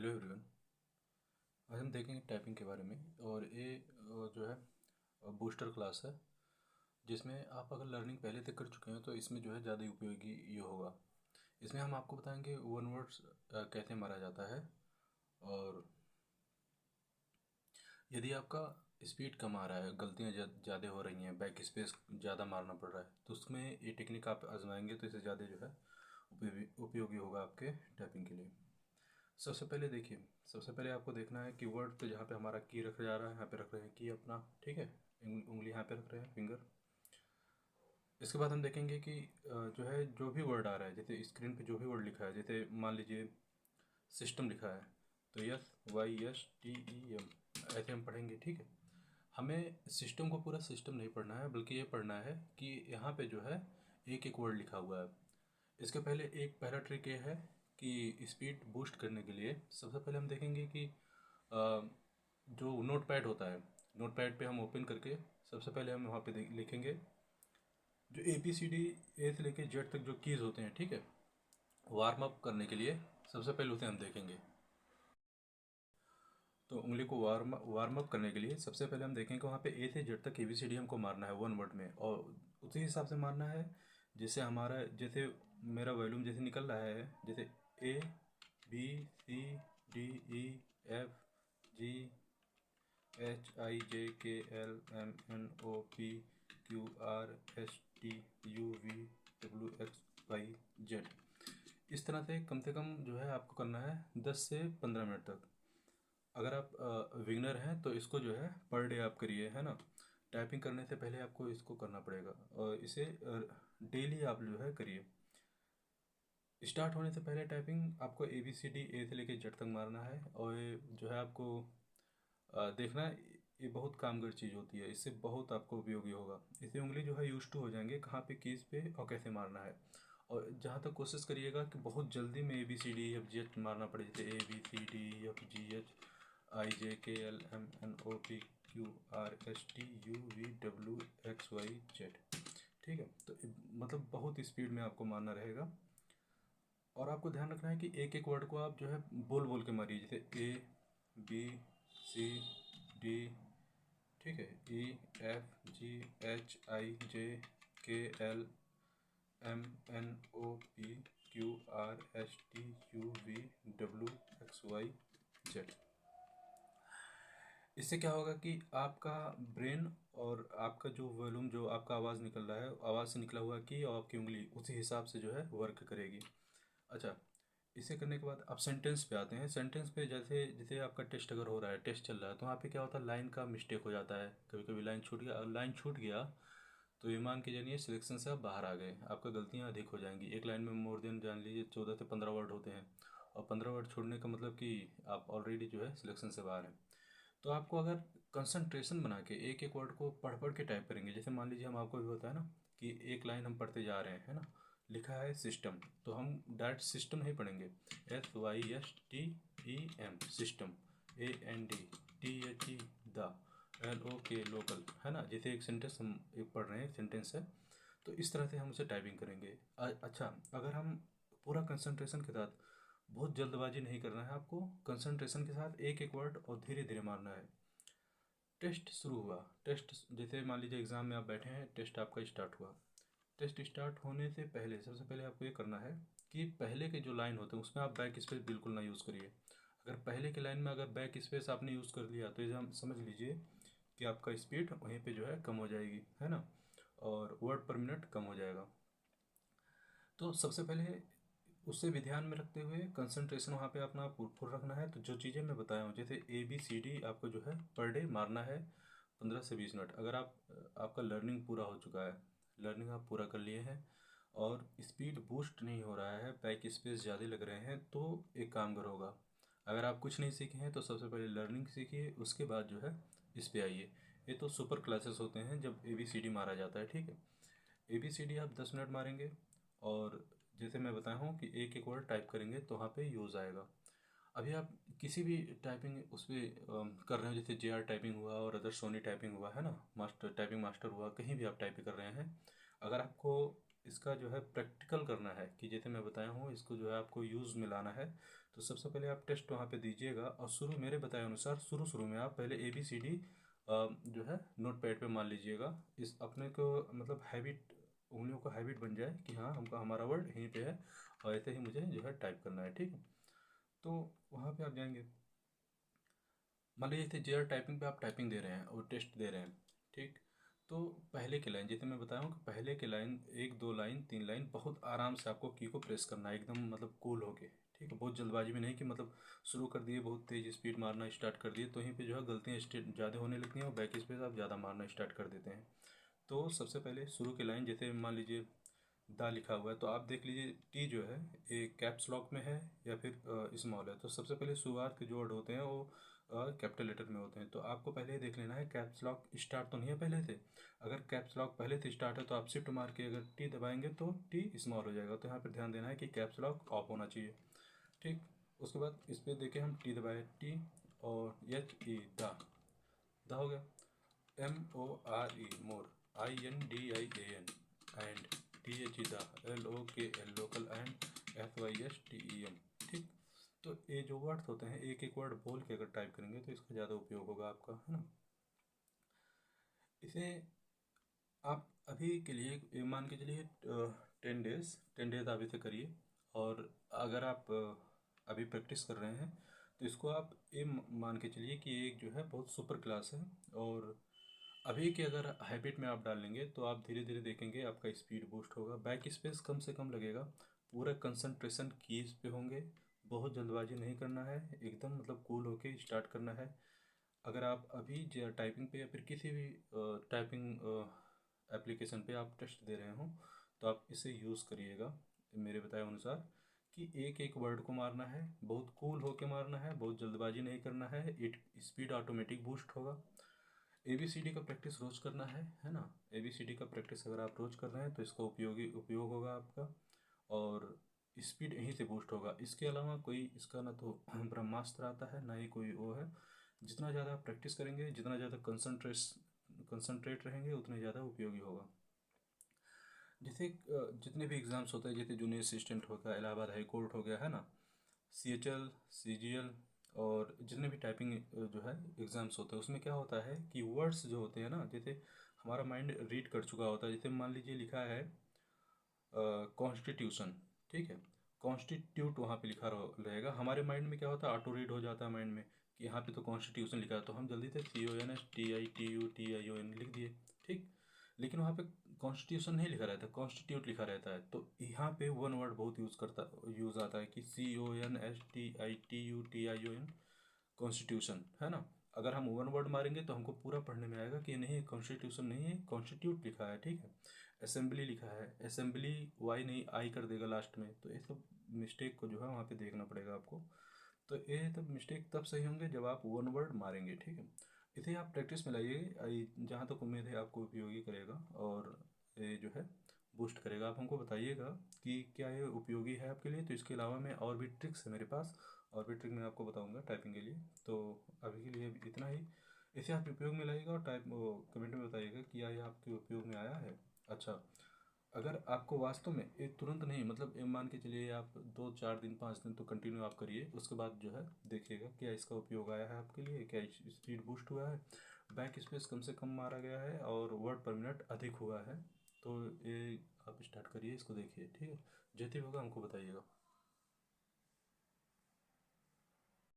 Hello everyone. आज हम देखेंगे टाइपिंग के बारे में। और ये जो है बूस्टर क्लास है, जिसमें आप अगर लर्निंग पहले तक कर चुके हैं तो इसमें जो है ज़्यादा उपयोगी ये होगा। इसमें हम आपको बताएंगे वन वर्ड्स कैसे मारा जाता है, और यदि आपका स्पीड कम आ रहा है, गलतियाँ ज़्यादा हो रही हैं, बैक स्पेस ज़्यादा मारना पड़ रहा है, तो उसमें ये टेक्निक आप आजमाएंगे तो इससे ज़्यादा जो है उपयोगी होगा आपके टाइपिंग के लिए। सबसे पहले देखिए, सबसे पहले आपको देखना है कि वर्ड पे जहाँ पे हमारा की रखा जा रहा है, यहाँ पे रख रहे हैं की अपना, ठीक है। उंगली यहाँ पे रख रहे हैं, फिंगर। इसके बाद हम देखेंगे कि जो है जो भी वर्ड आ रहा है, जैसे स्क्रीन पे जो भी वर्ड लिखा है, जैसे मान लीजिए सिस्टम लिखा है, तो SYSTEM ऐसे हम पढ़ेंगे, ठीक है। हमें सिस्टम को पूरा सिस्टम नहीं पढ़ना है, बल्कि ये पढ़ना है कि यहाँ पे जो है एक एक वर्ड लिखा हुआ है। इसके पहले एक पहला ट्रिक ये है कि स्पीड बूस्ट करने के लिए सबसे पहले हम देखेंगे कि जो नोट पैड होता है, नोट पैड पे हम ओपन करके सबसे पहले हम वहाँ पे लिखेंगे जो ABCD ए से लेके जेड तक जो कीज़ होते हैं, ठीक है। वार्म अप करने के लिए सबसे पहले उसे हम देखेंगे। तो उंगली को वार्म अप करने के लिए सबसे पहले हम देखेंगे वहाँ पे A से जेड तक ABCD हमको मारना है वन वर्ड में, और उसी हिसाब से मारना है जैसे हमारा, जैसे मेरा वॉल्यूम जैसे निकल रहा है, जैसे ABCDEFGHIJKLMNOPQRSTUVWXYZ। इस तरह से कम जो है आपको करना है 10 से 15 मिनट तक। अगर आप विगनर हैं तो इसको जो है पर डे आप करिए, है ना। टाइपिंग करने से पहले आपको इसको करना पड़ेगा, और इसे डेली आप जो है करिए। स्टार्ट होने से पहले टाइपिंग आपको ABCD ए से लेके जेड तक मारना है, और ये जो है आपको देखना है, ये बहुत कामगर चीज़ होती है, इससे बहुत आपको उपयोगी होगा। इससे उंगली जो है यूज टू हो जाएंगे कहाँ पे कीज़ पे और कैसे मारना है। और जहाँ तक कोशिश करिएगा कि बहुत जल्दी में ABCDEFG मारना पड़े, जैसे ABCDEFGHIJKLMNOPQRSTUVWXYZ, ठीक है। तो मतलब बहुत स्पीड में आपको मारना रहेगा। और आपको ध्यान रखना है कि एक एक वर्ड को आप जो है बोल बोल के मारिए, जैसे ABCD, ठीक है, EFGHIJKLMNOPQRSTUVWXYZ। इससे क्या होगा कि आपका ब्रेन और आपका जो वॉल्यूम, जो आपका आवाज़ निकल रहा है, आवाज़ से निकला हुआ कि और आपकी उंगली उसी हिसाब से जो है वर्क करेगी। अच्छा, इसे करने के बाद आप सेंटेंस पे आते हैं। सेंटेंस पे जैसे जैसे आपका टेस्ट अगर हो रहा है, टेस्ट चल रहा है, तो वहाँ पे क्या होता है, लाइन का मिस्टेक हो जाता है, कभी कभी लाइन छूट गया। लाइन छूट गया तो ये मान के जानिए सिलेक्शन से आप बाहर आ गए, आपका गलतियाँ अधिक हो जाएंगी। एक लाइन में मोर देन जान लीजिए 14 से 15 वर्ड होते हैं, और 15 वर्ड छोड़ने का मतलब कि आप ऑलरेडी जो है सिलेक्शन से बाहर हैं। तो आपको अगर कंसंट्रेशन बना के एक एक वर्ड को पढ़ पढ़ के टाइप करेंगे, जैसे मान लीजिए हम, आपको भी होता है ना कि एक लाइन हम पढ़ते जा रहे हैं, है ना, लिखा है सिस्टम, तो हम डायरेक्ट सिस्टम नहीं पढ़ेंगे, SYSTEM system, AND the, LOK local, है ना। जैसे एक सेंटेंस हम एक पढ़ रहे हैं, सेंटेंस है, तो इस तरह से हम उसे टाइपिंग करेंगे। अच्छा, अगर हम पूरा कंसंट्रेशन के साथ, बहुत जल्दबाजी नहीं करना है आपको, कंसंट्रेशन के साथ एक एक वर्ड और धीरे धीरे मारना है। टेस्ट शुरू हुआ, टेस्ट जैसे मान लीजिए एग्ज़ाम में आप बैठे हैं, टेस्ट आपका स्टार्ट हुआ। टेस्ट स्टार्ट होने से पहले सबसे पहले आपको ये करना है कि पहले के जो लाइन होते हैं उसमें आप बैक स्पेस बिल्कुल ना यूज़ करिए। अगर पहले के लाइन में अगर बैक स्पेस आपने यूज़ कर लिया तो ये हम समझ लीजिए कि आपका स्पीड वहीं पे जो है कम हो जाएगी, है ना, और वर्ड पर मिनट कम हो जाएगा। तो सबसे पहले उससे भी ध्यान में रखते हुए कंसंट्रेशन वहाँ पे अपना फुल रखना है। तो जो चीज़ें मैं बताया हूँ, जैसे ABCD आपको जो है पर डे मारना है 15 से 20 मिनट। अगर आपका लर्निंग पूरा हो चुका है, लर्निंग आप पूरा कर लिए हैं, और स्पीड बूस्ट नहीं हो रहा है, बैक स्पेस ज़्यादा लग रहे हैं, तो एक काम करोगा। अगर आप कुछ नहीं सीखे हैं तो सबसे पहले लर्निंग सीखिए, उसके बाद जो है इस पे आइए। ये तो सुपर क्लासेस होते हैं जब ABCD मारा जाता है, ठीक है। ABCD आप 10 मिनट मारेंगे, और जैसे मैं बताया हूँ कि एक एक वर्ड टाइप करेंगे तो वहाँ पे यूज़ आएगा। अभी आप किसी भी टाइपिंग उस पर कर रहे हो, जैसे JR टाइपिंग हुआ और अदर सोनी टाइपिंग हुआ, है ना, मास्टर टाइपिंग मास्टर हुआ, कहीं भी आप टाइपिंग कर रहे हैं, अगर आपको इसका जो है प्रैक्टिकल करना है कि जैसे मैं बताया हूँ इसको जो है आपको यूज़ में लाना है। तो सबसे पहले आप टेस्ट वहाँ पे दीजिएगा और शुरू मेरे बताए अनुसार शुरू में आप पहले ABCD जो है नोट पैड पे मान लीजिएगा। इस अपने को मतलब हैबिट, उंगलियों का हैबिट बन जाए कि हाँ हमका हमारा वर्ड यहीं पे है और ऐसे ही मुझे जो है टाइप करना है, ठीक है। तो वहाँ पे आप जाएंगे, मान लीजिए जैसे जेआर टाइपिंग पे आप टाइपिंग दे रहे हैं और टेस्ट दे रहे हैं, ठीक। तो पहले की लाइन जैसे मैं बताया हूँ कि पहले की लाइन 1 2 लाइन 3 लाइन बहुत आराम से आपको की को प्रेस करना है, एकदम मतलब कूल होके, ठीक है। बहुत जल्दबाजी में नहीं कि मतलब शुरू कर दिए बहुत तेज़ स्पीड मारना स्टार्ट कर दिए तो यहीं पे जो है गलतियाँ ज़्यादा होने लगती हैं और बैक स्पेस आप ज़्यादा मारना स्टार्ट कर देते हैं। तो सबसे पहले शुरू की लाइन जैसे मान लीजिए दा लिखा हुआ है तो आप देख लीजिए टी जो है एक कैप्स लॉक में है या फिर स्मॉल है। तो सबसे पहले शुरुआत के जो वर्ड होते हैं वो कैपिटल लेटर में होते हैं। तो आपको पहले ही देख लेना है कैप्स लॉक स्टार्ट तो नहीं है पहले से। अगर कैप्स लॉक पहले से स्टार्ट है तो आप शिफ्ट मार के अगर टी दबाएंगे तो टी स्मॉल हो जाएगा। तो यहाँ पर ध्यान देना है कि कैप्स लॉक ऑफ होना चाहिए, ठीक। उसके बाद इस पर देखें हम टी दबाए टी और HE दा, दा हो गया। MORE more, INDIAN and THE the, LOKL local and FYSTEM, ठीक। तो ये जो वर्ड्स होते हैं एक एक वर्ड बोल के अगर टाइप करेंगे तो इसका ज़्यादा उपयोग होगा आपका, है ना। इसे आप अभी के लिए मान के चलिए 10 डेज़ आप इसे करिए। और अगर आप अभी प्रैक्टिस कर रहे हैं तो इसको आप ये मान के चलिए कि एक जो है बहुत सुपर क्लास है। और अभी के अगर हैबिट में आप डाल लेंगे तो आप धीरे धीरे देखेंगे आपका स्पीड बूस्ट होगा, बैक स्पेस कम से कम लगेगा, पूरा कंसंट्रेशन कीज पे होंगे। बहुत जल्दबाजी नहीं करना है, एकदम मतलब कूल होके स्टार्ट करना है। अगर आप अभी टाइपिंग पे या फिर किसी भी टाइपिंग एप्लीकेशन पे आप टेस्ट दे रहे हो तो आप इसे यूज़ करिएगा मेरे बताए अनुसार कि एक एक वर्ड को मारना है, बहुत कूल होके मारना है, बहुत जल्दबाजी नहीं करना है। इट स्पीड ऑटोमेटिक बूस्ट होगा। ABCD का प्रैक्टिस रोज़ करना है ना। ABCD का प्रैक्टिस अगर आप रोज़ कर रहे हैं तो इसका उपयोग होगा आपका और स्पीड यहीं से बूस्ट होगा। इसके अलावा कोई इसका ना तो ब्रह्मास्त्र आता है ना ही कोई वो है। जितना ज़्यादा आप प्रैक्टिस करेंगे, जितना ज़्यादा कंसंट्रेट रहेंगे उतना ज़्यादा उपयोगी होगा। जैसे जितने भी एग्ज़ाम्स होते हैं जैसे जूनियर असिस्टेंट हो गया, इलाहाबाद हाई कोर्ट हो गया, है ना, CHL CGL और जितने भी टाइपिंग जो है एग्ज़ाम्स होते हैं उसमें क्या होता है कि वर्ड्स जो होते हैं ना, जैसे हमारा माइंड रीड कर चुका होता है। जैसे मान लीजिए लिखा है कॉन्स्टिट्यूशन, ठीक है, कॉन्स्टिट्यूट वहाँ पे लिखा रहेगा। हमारे माइंड में क्या होता है ऑटो रीड हो जाता है माइंड में कि यहाँ पे तो कॉन्स्टिट्यूशन लिखा है तो हम जल्दी से CONSTITUTION लिख दिए, ठीक। लेकिन वहाँ पे कॉन्स्टिट्यूशन नहीं लिखा रहता, कॉन्स्टिट्यूट लिखा रहता है। तो यहाँ पे वन वर्ड बहुत यूज़ आता है कि CONSTITUTION, कॉन्स्टिट्यूशन, है ना। अगर हम वन वर्ड मारेंगे तो हमको पूरा पढ़ने में आएगा कि नहीं कॉन्स्टिट्यूशन नहीं है, कॉन्स्टिट्यूट लिखा है, ठीक है। असेंबली लिखा है, असेंबली वाई नहीं आई कर देगा लास्ट में। तो ये सब मिस्टेक को जो है वहाँ पे देखना पड़ेगा आपको। तो ये तब मिस्टेक तब सही होंगे जब आप वन वर्ड मारेंगे, ठीक है। इसे आप प्रैक्टिस में लाइए, जहाँ तक उम्मीद है आपको उपयोगी करेगा और ये जो है बूस्ट करेगा। आप हमको बताइएगा कि क्या ये उपयोगी है आपके लिए। तो इसके अलावा मैं और भी ट्रिक्स है मेरे पास, और भी ट्रिक मैं आपको बताऊंगा टाइपिंग के लिए। तो अभी के लिए इतना ही। इसे आप उपयोग में लाइएगा और कमेंट में बताइएगा कि क्या ये आपके उपयोग में आया है। अच्छा, अगर आपको वास्तव में ये तुरंत नहीं, मतलब ये मान के चलिए आप 2 4 दिन 5 दिन तो कंटिन्यू आप करिए, उसके बाद जो है देखिएगा क्या इसका उपयोग आया है आपके लिए, क्या स्पीड बूस्ट हुआ है, बैक स्पेस कम से कम मारा गया है और वर्ड पर मिनट अधिक हुआ है। तो ये आप स्टार्ट करिए, इसको देखिए, ठीक है। जैसे भी होगा हमको बताइएगा।